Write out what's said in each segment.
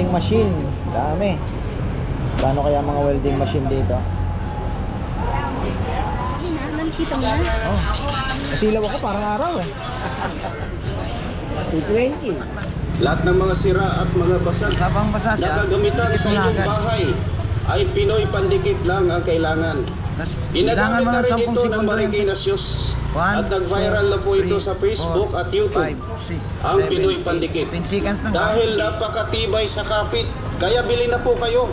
welding machine, dami. Paano kaya mga welding machine dito? Nagsita mo na? Oh, nasilaw ako parang araw eh. 220. Lahat ng mga sira at mga basag Habang basa siya, na gagamitan sa inyong agad. bahay ay Pinoy pandikit lang ang kailangan. Ginagamit na rin ito ng Marikina Shoes at nag-viral na po ito sa Facebook at YouTube. Ang Pinoy pandikit. Dahil napakatibay sa kapit, kaya bili na po kayo,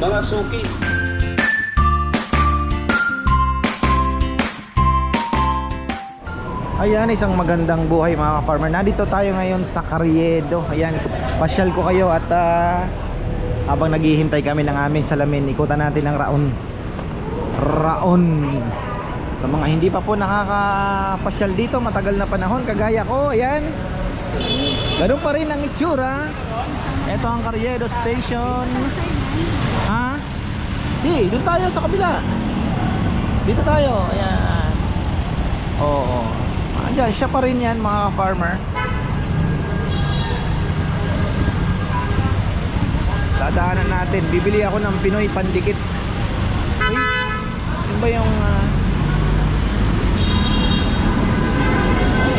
mga suki. Ayan, isang magandang buhay mga ka-farmer. Nandito tayo ngayon sa Carriedo. Ayan, pasyal ko kayo at habang naghihintay kami ng aming salamin, ikutan natin ang Raon. Sa mga hindi pa po nakakapasyal dito, matagal na panahon, kagaya ko, ayan. Ganun pa rin ang itsura. Ito ang Carriedo Station. Ha? Di, doon tayo sa kabila. Dito tayo, ayan. Oo. Ayan, siya pa rin yan mga farmer. Dadaanan natin. Bibili ako ng Pinoy pandikit. Uy, yun ba yung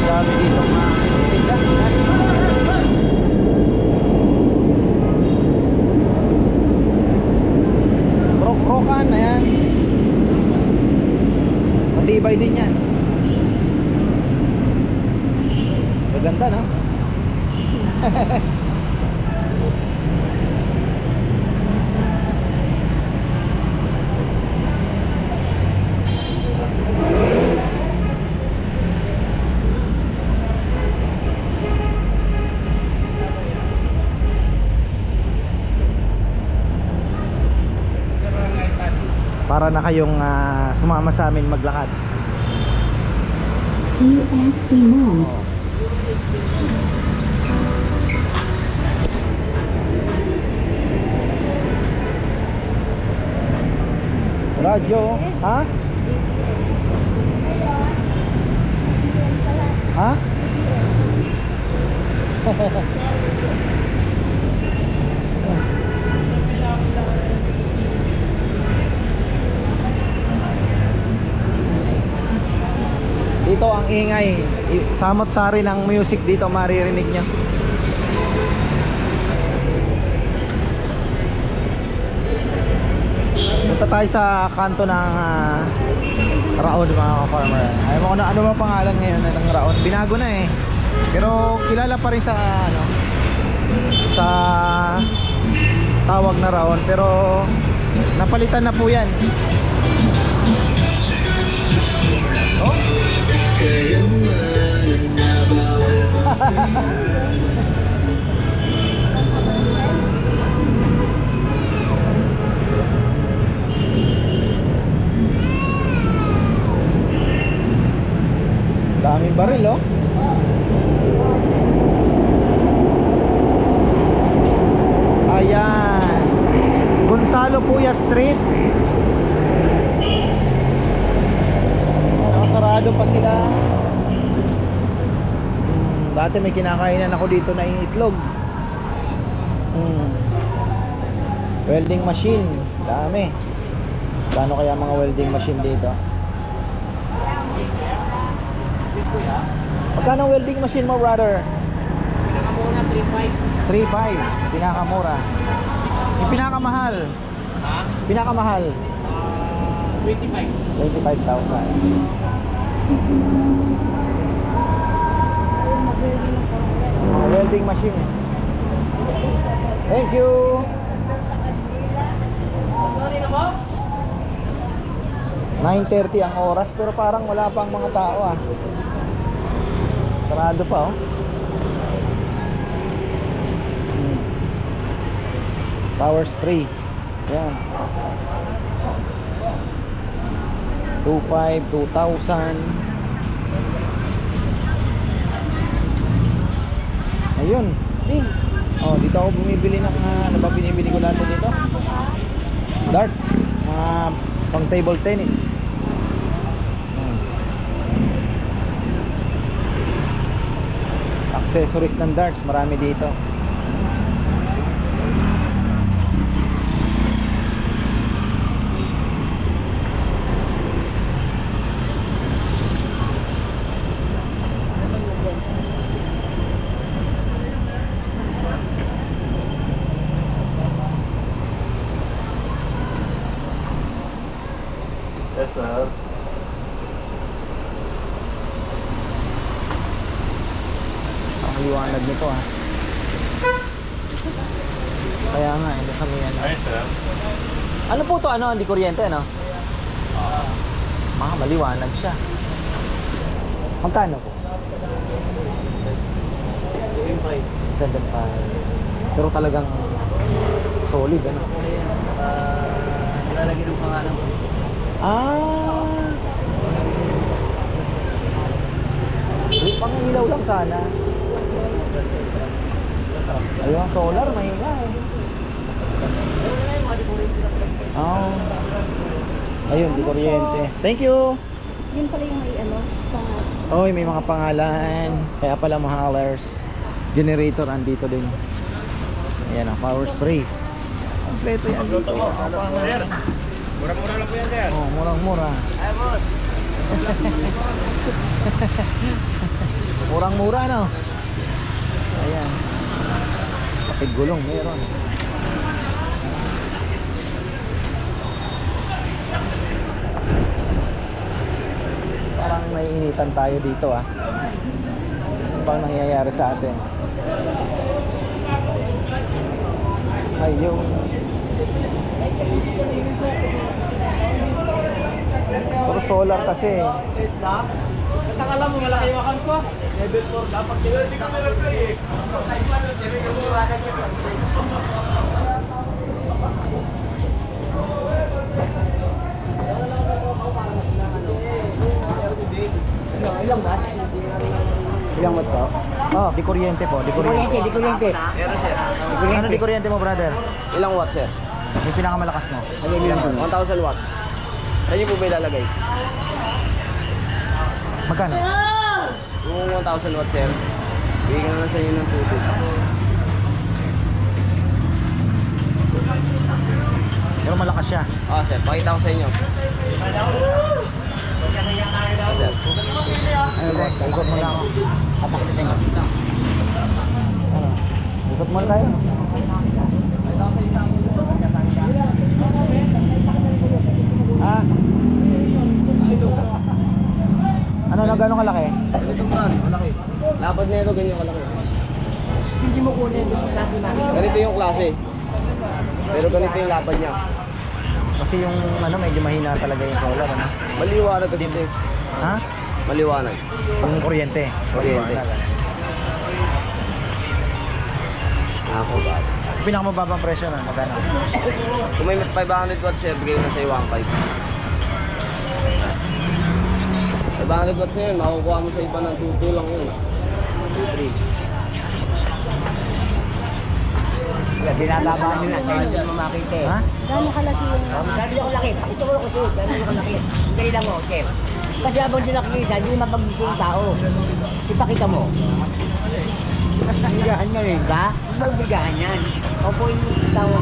dami dito mga tinda. Krok-krokan, ayan. Matibay din yan. Ganda, no? Para na kayong sumama sa amin maglakad. USB mode. Radyo, ha? Ha? Dito ang ingay, samot-sari ng music dito maririnig nyo. Punta tayo sa kanto ng Raon mga farmer. Ayaw mo ano ba pangalan ngayon ng Raon? Binago na eh. Pero kilala pa rin sa sa tawag na Raon, pero napalitan na po yan. Oh? Daming baril, oh. Ayan, Gonzalo Puyat Street. Sarado pa sila. Dati may kinakainan ako dito na yung itlog. Welding machine, dami. Paano kaya mga welding machine dito? Magkano welding machine mo, brother? Pinakamura 3.5. 3.5, pinakamura. Yung pinakamahal? Ha? Pinakamahal? 25. 25,000. Welding machine. Thank you. Sorry na mo? 9:30 ang oras pero parang wala pang mga tao ah. Sarado pa oh. Power spray. Yan. 2,500, 2,000. Ayun. Oh, dito ako bumibili ng ano ba binibili ko dati dito? Darts. Pang table tennis. Accessories ng darts, marami dito. sir. Ang liwanag nito ah. Kaya nga, nasa may ano. Ay, sir. Ano po to? Ano? Hindi kuryente, ano? Mga maliwanag siya. Magkano po? 7.5. Pero talagang solid, ano? Lalagyan ng pangalan ko. Ah! Pang ilaw lang sana. Ayun, solar, mahinga eh. Oh. Ayun, di kuryente. Thank you! Yun pala yung may ano, pangalan. Oy, may mga pangalan. Kaya pala mahalers. Generator andito din. Ayan ang power spray. Kompleto yan dito. Mura-mura lang po yan, sir. Oh, murang-mura. Ay, boss. Murang-mura, no? Ayan. Kapit gulong meron. Parang naiinitan tayo dito, ah. Ano bang nangyayari sa atin? Ayun. Pero solar kasi. Nakakala mo malaki yung account ko? Level 4 dapat dito. Si camera play eh. Ilang ba? Ilang watt to? Oh, di kuryente po, di kuryente. Di kuryente. Pero, sir. Ano di kuryente mo, brother? Ilang watts, sir? Yung pinakamalakas mo. 1,000 watts. Saan po ba ilalagay? Magkano? Kung 1,000 watts, sir, bigyan ko na lang sa inyo ng tubig. Pero malakas siya. Ah, sir, pakita ko sa inyo. Ah, sir. Ayun, bro, ikot mo na ako. Ano? Ikot mo na tayo. Ah. Ano na gano'ng kalaki? Ito brand, malaki. Lapad na ito, ganyan kalaki. Hindi mo kunin yung klase namin. Ganito yung klase. Pero ganito yung lapad niya. Kasi yung ano medyo mahina talaga yung solar, ano? Maliwanag kasi ito. Ha? Maliwanag. Yung kuryente. Kuryente. Ako ba? Yung pinakamababang presyo na, magkano? Kung may 500 watts, sir, bigay ko na sa 1.5. 500 watts na yun, makukuha mo sa iba ng 2.2 lang yun. 2.3. Binababa nila, kaya hindi mo makita eh. Ha? Gano'ng kalaki yung... Sabi ko laki, ito ko kasi, gano'n ko laki. Hindi lang mo, chef. Kasi habang sila nakikita, hindi mapag-gusto yung tao. Ipakita mo. Bigahan nyo rin ba? Huwag bigahan yan. Opo yung tao.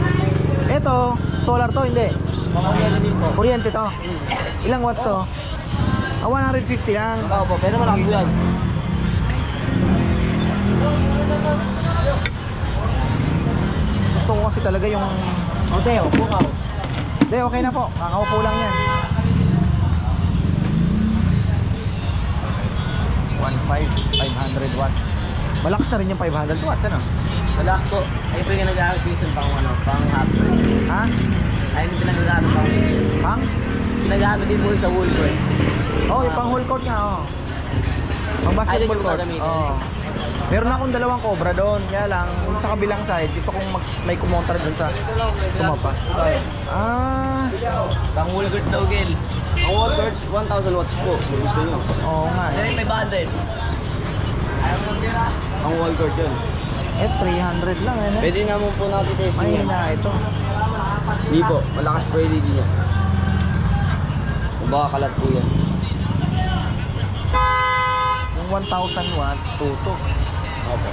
Ito, solar to, hindi. Kuryente din po. Kuryente to. Ilang watts to? 150 lang. Opo, pero malaki po yan. Gusto ko kasi talaga yung... Okay, opo ka. Hindi, okay na po. Kakaupo lang yan. 500 watts. Malakas na rin yung 500 watts, ano? Wala po. Ay, pa yung nag-aaral season pang ano, pang half. Ha? Ay, hindi pinag-aaral pang Pang? Pinagamit din po sa wall court. Oh, yung pang whole court nga, oh. Pang basketball Ay, court. gagamitin. Oh. Meron akong dalawang cobra doon. Kaya lang, sa kabilang side, gusto kong may kumontra doon sa tumapa. Ah, Pang wall court daw, Gil. Ang wall court, 1,000 watts po. Kung gusto nyo. oo nga. Then, may banded. Ang wall court yun. Eh, 300 lang, eh. Pwede naman po natin testing yan. Mahina ito. Hindi po, malakas po LED niya. Kung baka kalat po yan. Yung 1,000 watts, tuto. Opo.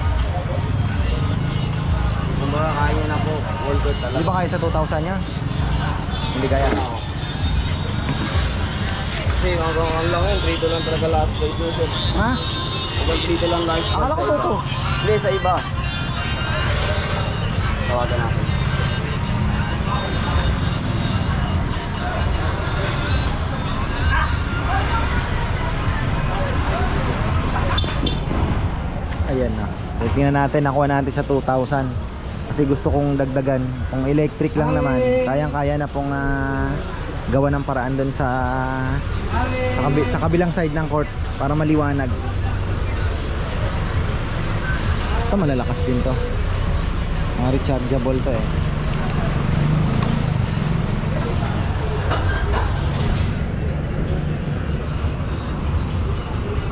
Kung baka kaya na po, wall court talaga. Di ba kaya sa 2,000 yan? Hindi kaya. Kasi ang lang yun, 3 lang talaga last price nyo, sir. Ha? Hanggang 3 lang last price. Akala ko sa iba. tuto. Hindi, sa iba. Tawagan natin. So, tingnan natin, nakuha natin sa 2,000. Kasi gusto kong dagdagan. Kung electric lang naman, kayang-kaya na pong gawa ng paraan doon sa kabilang side ng court para maliwanag. Ito malalakas din to. Mga rechargeable to eh.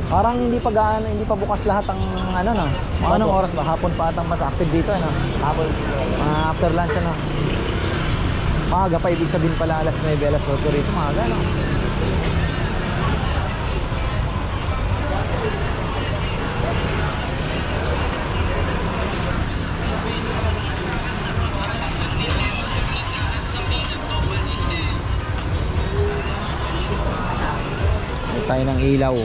Parang hindi pa bukas lahat ang ano no. Anong oras ba? Hapon pa atang mas active dito ano. Hapon. After lunch ano. Maaga pa, ibig sabihin pala alas 9, alas 8 rito, maaga no. Tayo ng ilaw.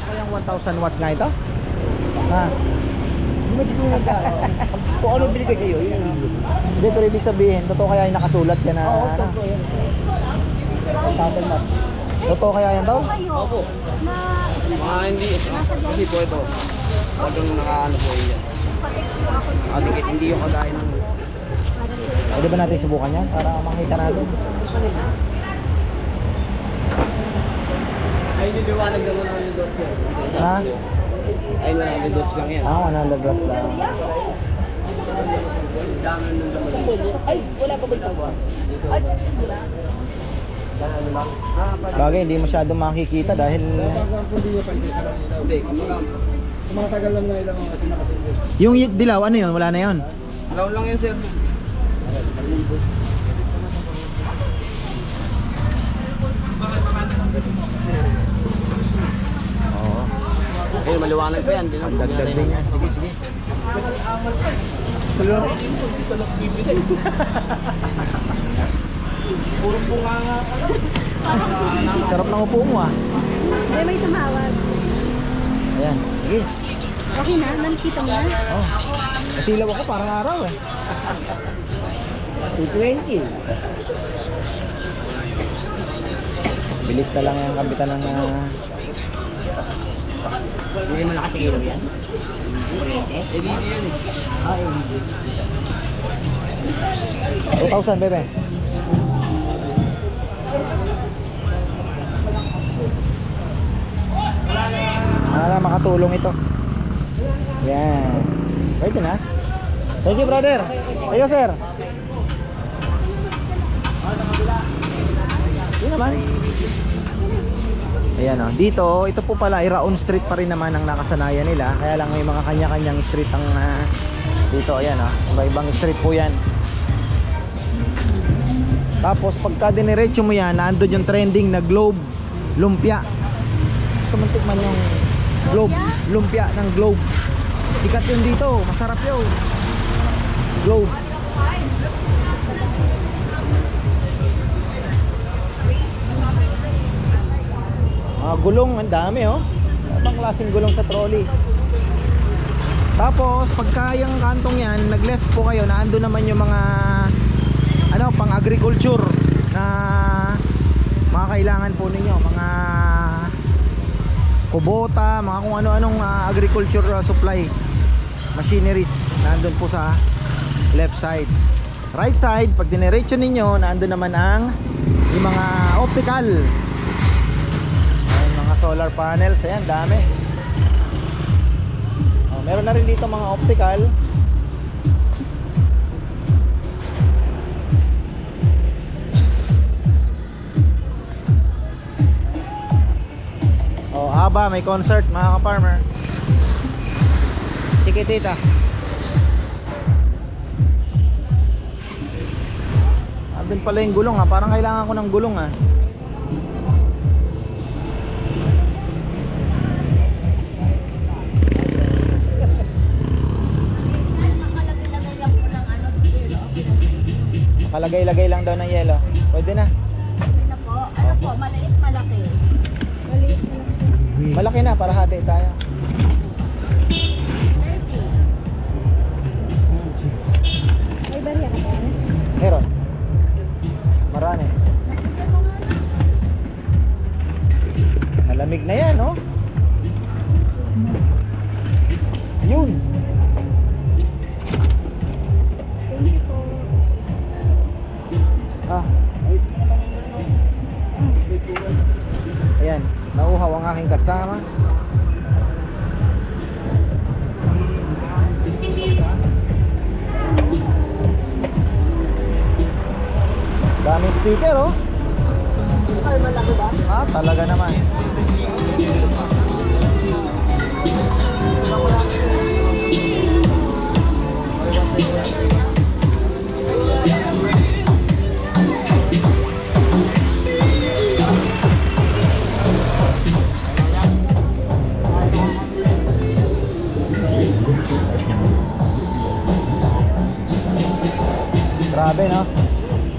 Kayang 1,000 watts nga ito? Ha? Hindi mo siguro kung ano bili ko sa'yo, yun ang Hindi, pero ibig sabihin, totoo kaya yung nakasulat yan na Oo, ano? totoo yan. 1,000 watts. Totoo kaya yan daw? Kayo Opo. na Hindi. Kasi po ito. Talagang nakaano po yan. patext mo ako ng Adikit, hindi yung kagaya ng... Pwede ba natin subukan yan? Para makita natin. Ay, niliwanag naman ang dots yan. Ha? Ay, 100 dots lang yan. 100 watts lang. Dami nung naman. Ay, wala pa ba ito? Ay, Bagay, hindi masyado makikita dahil Hindi, Tumatagal lang na ilang mga sinakasin. yung dilaw, ano yun? Wala na yun. Brown lang yan, sir. Oo. Eh, maliwanag pa yan. Dagdag din yan. Sige, sige. Sarap ng upo mo ah. may tumawag. Ayan. Sige. Okay na, nakikita mo na. Oh. Kasilaw ako parang araw eh. 220. Bilis na lang yung kabitan ng Hindi mo nakatingin yan? 220? LED yan eh. Ah, hindi. 2,000 bebe. Makatulong ito. Yan. Pwede na. Thank you brother. Ayo sir. Yun naman. Ayan o. Dito, ito po pala Iraon Street pa rin naman ang nakasanayan nila. Kaya lang may mga kanya-kanyang street ang dito. Ayan o. Iba-ibang street po yan. Tapos pagka diniretso mo yan, naandun yung trending na Globe Lumpia. Gusto mo tikman yung Globe Lumpia ng Globe. Sikat yun dito, masarap yun. Globe. Gulong, ang dami oh. Ibang klaseng gulong sa trolley. Tapos pagka yung kantong yan, nag-left po kayo, naandun naman yung mga ano, pang agriculture na mga kailangan po ninyo, mga kubota, mga kung ano-anong agriculture supply machineries, naandun po sa left side. Right side, pag diniretso ninyo, naandun naman ang yung mga optical. Ayan, mga solar panels, ayan, dami. Meron na rin dito mga optical. Aba, may concert mga ka-farmer. Sige tita. Andun pala yung gulong ha. Parang kailangan ko ng gulong ha. Makalagay-lagay lang daw ng yelo. Pwede na. Ano po? Ano po? Maliit, malaki. Maliit, malaki. Malaki na para hati tayo. Ah. Ayan, nauhaw ang aking kasama. Daming speaker, oh. Ay, malaki ba? Ah, talaga naman. Grabe, no?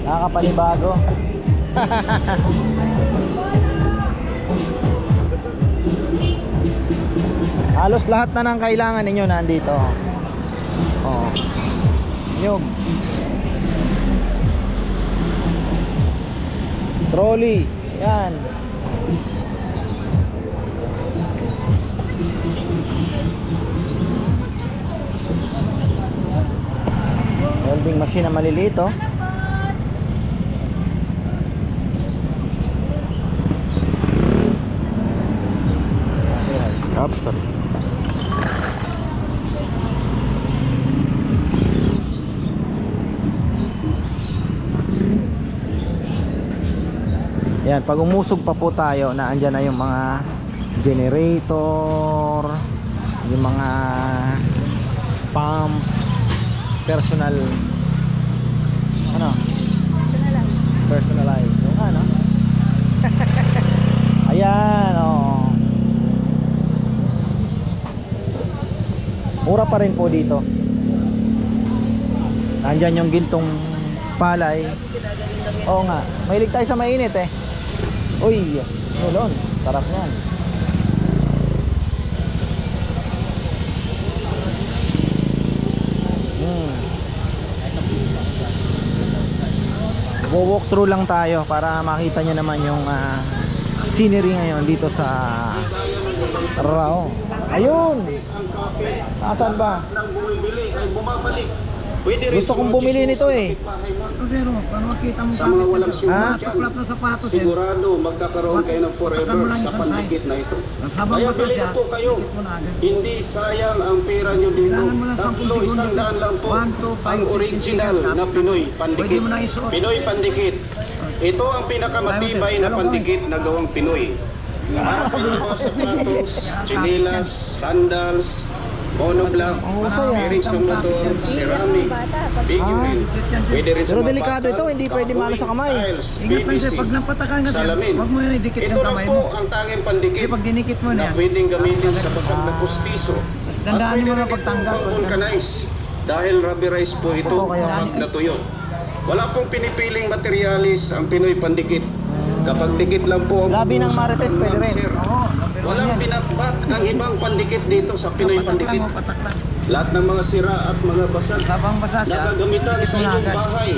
Nakakapanibago. Halos lahat na ng kailangan ninyo nandito. Oh. Nyug. Trolley. Yan. Welding machine na maliliit, oh. Oops, sorry. Yan, pag umusog pa po tayo, na andyan na yung mga generator, yung mga pump, personal, ano? Personalize. So, ano? Ayan, oh. Mura pa rin po dito. Nandyan yung gintong palay. Oo nga, mahilig tayo sa mainit eh. Uy, nulon, sarap yan. Walk through lang tayo para makita nyo naman yung scenery ngayon dito sa Rao. Ayun! Nasaan ba? Nang bumibili ay bumabalik. Pwede rin Gusto kong bumili nito eh. Pero, paano makita mo Sa mga walang Ah? sugat dyan, Tuklap na sapatos eh. sigurado magkakaroon kayo ng forever sa pandikit na ito. Habang Kaya basa bili siya, na po kayo. dikit mo na agad. Hindi sayang ang pera nyo dito. Kailangan mo lang 10 Tatlo, sekundos. 100 lang po. 1, 2, 5, Ang 6, original 7, na Pinoy Pwede pandikit. mo na isuot. Pinoy pandikit. Ito ang pinakamatibay na pandikit na gawang Pinoy. Para sa inyong mga sapatos, chinelas, sandals, monoblock, Mahusay, ah. bearing sa motor, ceramic, figurine. Pwede rin sa Pero mga delikado bata, ito, hindi pwede kahoy, maano sa kamay. tiles, Ingat lang sir, PVC, pag napatakan ka sir, salamin. huwag mo yan idikit Ito yung lang kamay po mo. ang tanging pandikit Kasi pag dinikit mo na na yan, pwedeng gamitin sa basag na pustiso. dandaan pwede mo na rin pagtanggal. itong vulcanize dahil rubberized po ito Opo, kaya- kapag natuyo. Wala pong pinipiling materialis ang Pinoy pandikit. Kapag dikit lang po ang Labi ng pag-uusapan, Marites, pwede ma'am, rin. sir. Oo, number 1 Walang yan. pinatbat ang ibang pandikit dito sa Pinoy Patak pandikit. lang mo, patak lang. Lahat ng mga sira at mga basag Habang basa siya, na gagamitan dikit sa mo na inyong agad. bahay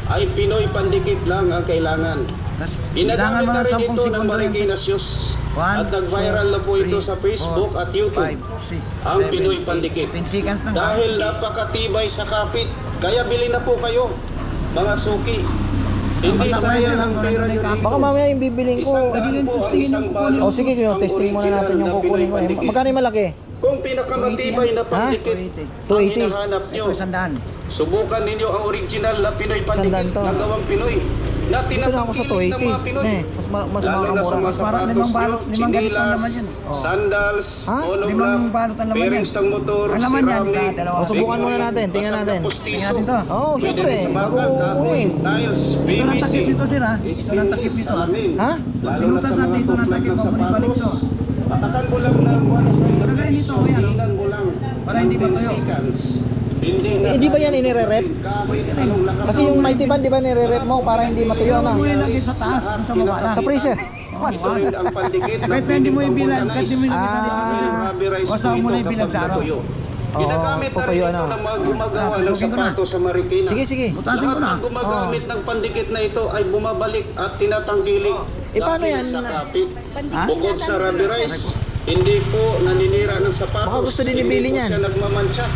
ay Pinoy pandikit lang ang kailangan. Kailangan Ginagamit mo na ng rin 10 ito ng segundo rin. Marikina Shoes One, at nag-viral na po two, ito three, sa Facebook four, at YouTube. 5, 6, Ang Pinoy pandikit. 10 seconds lang. Dahil napakatibay sa kapit, kaya bili na po kayo, mga suki. Hindi sayang ang pera nyo dito. Baka mamaya yung bibiling ko. Isang daan po ang isang balot. Oh sige, yung Ang testing muna original natin yung na kukunin Pinoy ko. Eh. pandikit. Magkano yung malaki? Kung pinakamatibay na pandikit, 280. ang hinahanap nyo, Ito, 100. subukan ninyo ang original na Pinoy pandikit Sandaan to. na gawang Pinoy. Na Ito na ako sa tinatangkilik ng mga 280. Pinoy. Eh, mas Lalo na sa makakamura. mga Parang sapatos limang nyo, balot, limang ganito ang chinelas, laman yan. Oh. sandals, Ha? monoblock, Limang balot ang laman bearings yan. ng motor, Ang laman yan, ceramic, isa, dalawa. O, subukan muna natin, tingnan basag na natin. pustiso. Tingnan natin to. Oo, Pwede syempre. rin sa Bago bakal, kahoy, kunin. tiles, Ito PVC, ng takip nito sila. Ito ng takip nito. salamin. Ha? Lalo na Pinutas sa natin mga ito ng tuklap takip, ng babalik to. sapatos. Patakan mo lang ng once by the Lagay nito, kuya, no? tingnan mo lang. Para hindi ng 10 matuyo. seconds. Hindi na. Hindi ba yan inire-rep? Kahit anong lakas Kasi ng yung ulan. mighty band, di ba nire-rep mo para hindi matuyo na? Huwag mo ilagay sa taas, kung sa baba lang. Sa freezer. Ito rin ang pandikit na Kahit na hindi mo pwedeng ibilang, kahit hindi mo ilagay sa Ah. liwanag. rubberized Basta po mo na ito ibilang kapag sa araw. natuyo. Oo, Ginagamit na rin tutuyo ito na. ng mga gumagawa ng Pasukin ko na. sapatos sa Marikina. Sige, sige. Butasin ko Lahat na. ng gumagamit ng pandikit na ito ay bumabalik at tinatangkilik Eh, paano dahil yan? sa kapit. Ha? Bukod sa rubberized, hindi po naninira ng sapatos. Baka gusto din ni Billy Hindi po niyan. siya nagmamantsa.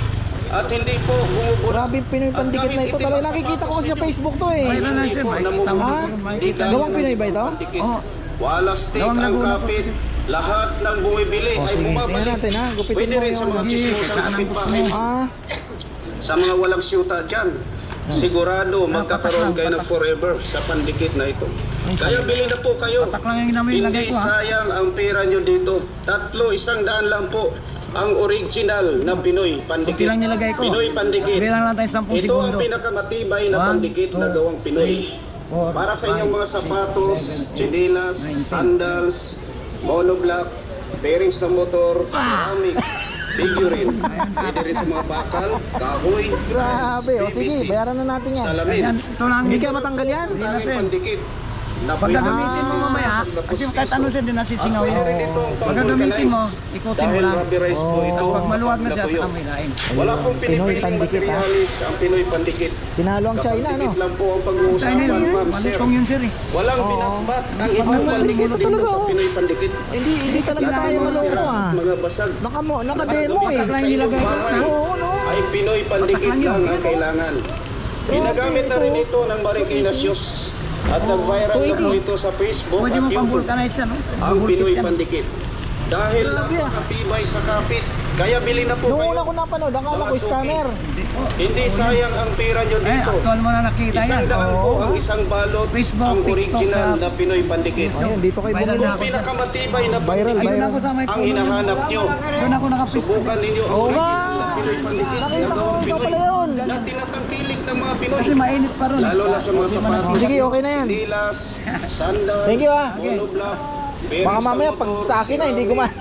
at hindi po bumubura. Grabe Pinoy pandikit na ito. Talaga nakikita ko kasi sa Facebook to eh. Hindi po namumura. Di gaya Gawang ng Pinoy ba ito? pandikit. Wala stick ang kapit. Lahat ng bumibili ay Sige, tingnan bumabalik. natin ha. Gupitin Pwede mo rin sa yung... mga chismosang kapitbahay. Sa mga walang siyuta dyan, sigurado magkakaroon kayo ng forever sa pandikit na ito. Kaya bili na po kayo. Hindi sayang ang pera nyo dito. 100 lang po ang original na Pinoy pandikit. Pinoy pandikit. Ito ang pinakamatibay na pandikit na gawang Pinoy. Para sa inyong mga sapatos, tsinelas, sandals, monoblock, bearings ng motor, ceramic, figurine. Pwede rin sa mga bakal, kahoy, Grabe, o sige, PVC, bayaran na natin yan. salamin. Hindi kaya matanggal yan? Ang pandikit. Pag gagamitin mo mamaya, kasi kahit ano siya din nasisingaw yun. Pag gagamitin mo, ikutin mo Dahil lang. rubberized po ito. Pag maluwag na siya, natuyo. saka may lain. Wala pong Pinoy pinipiling pandikit, ha? materialis ang Pinoy pandikit. Tinalo ang China, no? Kapandikit lang po ang China pag-uusapan, yun, ma'am, sir. malitong yun sir eh. Walang binatbat ang ibang pandikit dito talaga, sa oh. Pinoy pandikit. Hindi talaga tayo maloko ah. Mga basag. Nakademo eh. Sa inyong bahay Oo, no? ay Pinoy pandikit lang ang kailangan. Ginagamit na rin ito ng Marikina Shoes at nag-viral na po ito sa Facebook Pwede at mo pang YouTube. vulcanize yan, no? Ang Pinoy yan. pandikit. Dahil napakatibay sa kapit. Kaya bili na po Nung kayo. una ko napanood, akala ko Mga scammer. Hindi sayang ang pera nyo Eh, dito. actual mo na nakita yan. 100 po ang isang balot, Facebook, ang TikTok, original sa- na Pinoy pandikit. Ayun, dito kayo Viral bumili. na Kung ako. pinakamatibay na Viral, pandikit Ayun ako sa may ang hinahanap nyo, Doon ako nakapisto. subukan ninyo ang Oo nga. original na Pinoy pandikit na Nakita ko gawang ito Pinoy pala yun. na tinatangkilik ng mga Pinoy. Kasi mainit pa ron. Lalo na sa mga sapatos, Sige, okay na yan. dilas, sandals, Thank you, ah. monoblock, Baka mamaya pag sa akin na, hindi gumawa.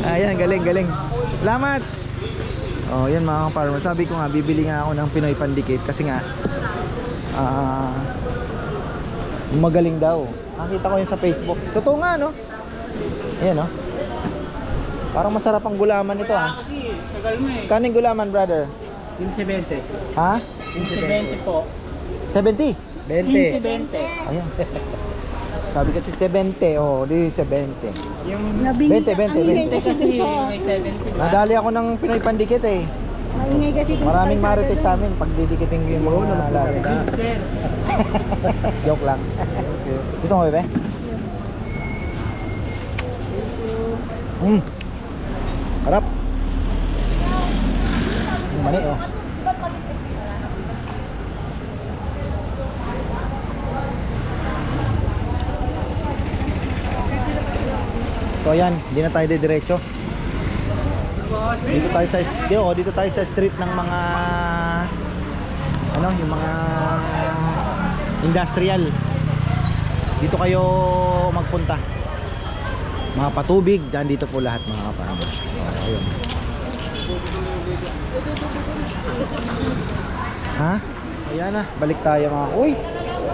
Ayan, galing. Salamat. Oh, yan mga farmer. Sabi ko nga, bibili nga ako ng Pinoy pandikit kasi nga magaling daw. Nakita ko yun sa Facebook. Totoo nga, no? Ayan, no? Parang masarap ang gulaman ito, ah. Kaning gulaman, brother? 15-20. Ha? 15-20 po. 70? 20. Ayan. Sabi kasi 70, oh, di 70. Yung 20. kasi may 70. Nadali ako ng Pinoy pandikit eh. Maingay kasi dun Maraming sa marites kalsada sa amin pag didikitin ko yung mga lalaki. Sir. Joke lang. Gusto mo, bebe? Harap. Mani, oh. So ayan, hindi na tayo diretso. Dito tayo sa street ng mga yung mga industrial. Dito kayo magpunta. Mga patubig, dyan dito po lahat mga kapatid. Ayun. Ha? Ayan na, balik tayo mga. Uy,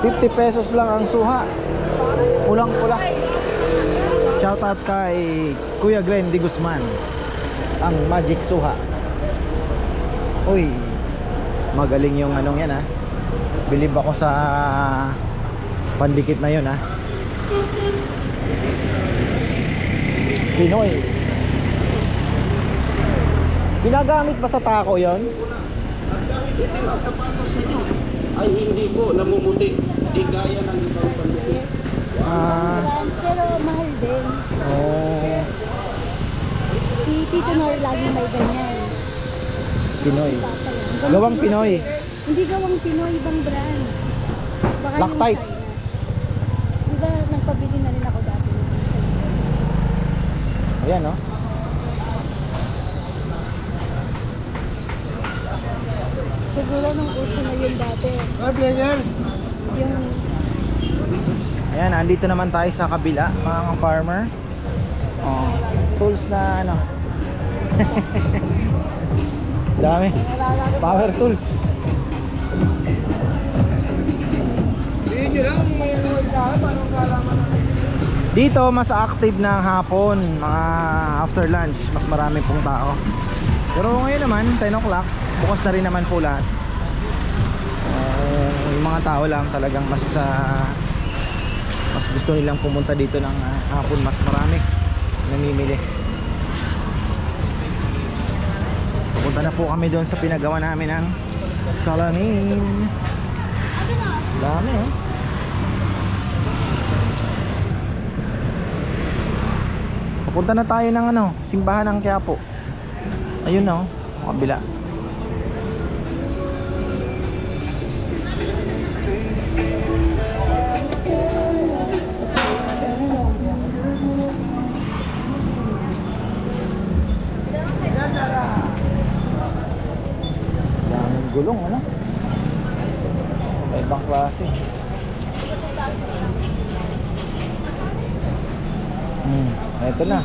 50 pesos lang ang suha. Pulang-pula. Shoutout kay Kuya Glenn Di Guzman, ang Magic Suha. Uy, magaling yung anong yan, ha. Bilib ako sa pandikit na yun, ha. Pinoy. Ginagamit ba sa tako yon? Itim ang sapatos ninyo ay hindi po namumuti. Di gaya ng ibang pandikit. pero mahal din. Oh, Si Tito Nor lagi may ganyan. Pinoy. Papaya. Gawang Pinoy. Hindi gawang Pinoy, ibang brand. Baka Black yung type. China. Diba nagpabili na rin ako dati. Ayan, no. Siguro nung uso na yun dati. Yung Ayan, andito naman tayo sa kabila, mga farmer. Oh, tools na ano. Dami. Power tools. Dito mas active na hapon, mga after lunch, mas marami pong tao. Pero ngayon naman, 10 o'clock, bukas na rin naman po lahat. Yung mga tao lang talagang mas gusto nilang pumunta dito ng hapon, mas marami namimili. Punta na po kami doon sa pinagawa namin ng salamin. Dami oh. Papunta na tayo ng ano, simbahan ng Quiapo. Ayun na oh, kabila. Daming gulong ano. May ibang klase. Ito na.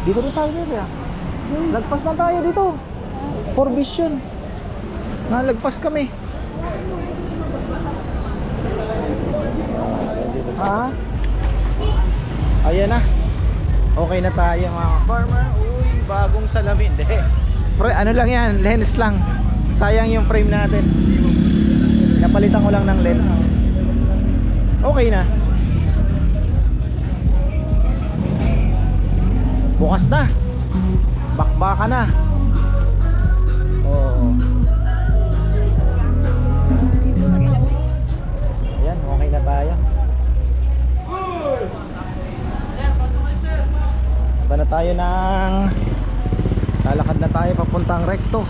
Dito rin tayo dito ah. Lagpas na tayo dito. For Vision. Nalagpas kami. Ha? Ayan na. Okay na tayo mga farmer. Uy, bagong salamin. Pre, ano lang yan, lens lang. Sayang yung frame natin. Napalitan ko lang ng lens. Okay na. Bukas na. Bakbaka na. Oo. Ayan, okay na tayo. Punta na tayo ng lalakad na tayo papuntang Recto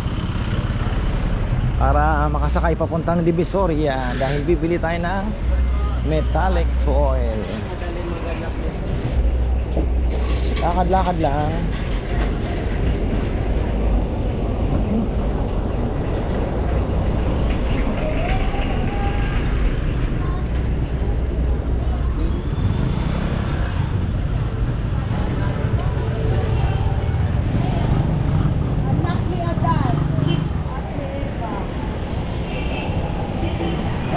para makasakay papuntang Divisoria dahil bibili tayo ng metallic foil. Lakad-lakad lang.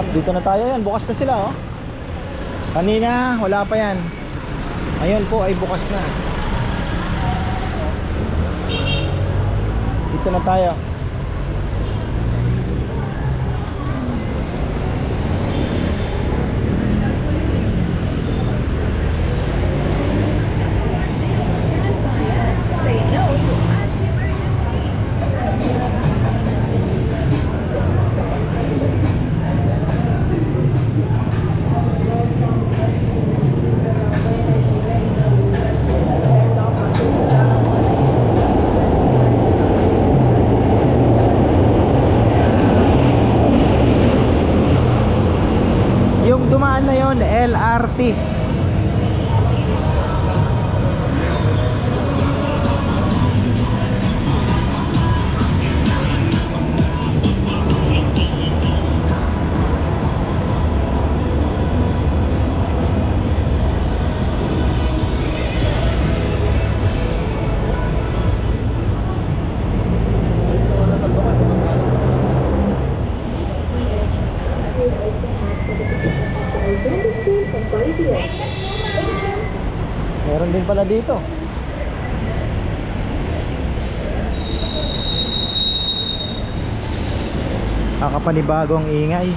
Dito na tayo yan, bukas na sila oh. Kanina wala pa yan. Ngayon po ay bukas na. Dito na tayo. Yung dumaan na yon, LRT. Meron din pala dito. Kakapanibagong ingay.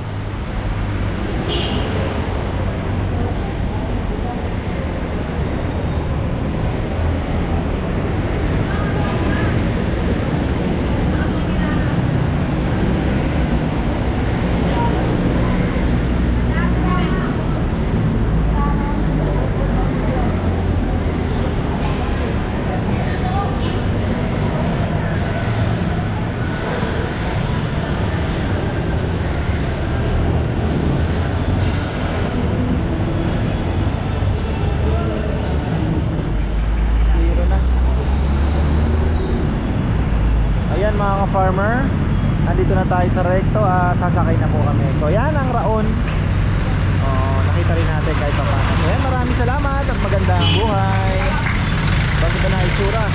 Mga farmer, nandito na tayo sa Recto at sasakay na po kami. So yan ang Raon. Nakita rin natin kahit pa paano. So yan, maraming salamat at magandang buhay. Bakit na itsura?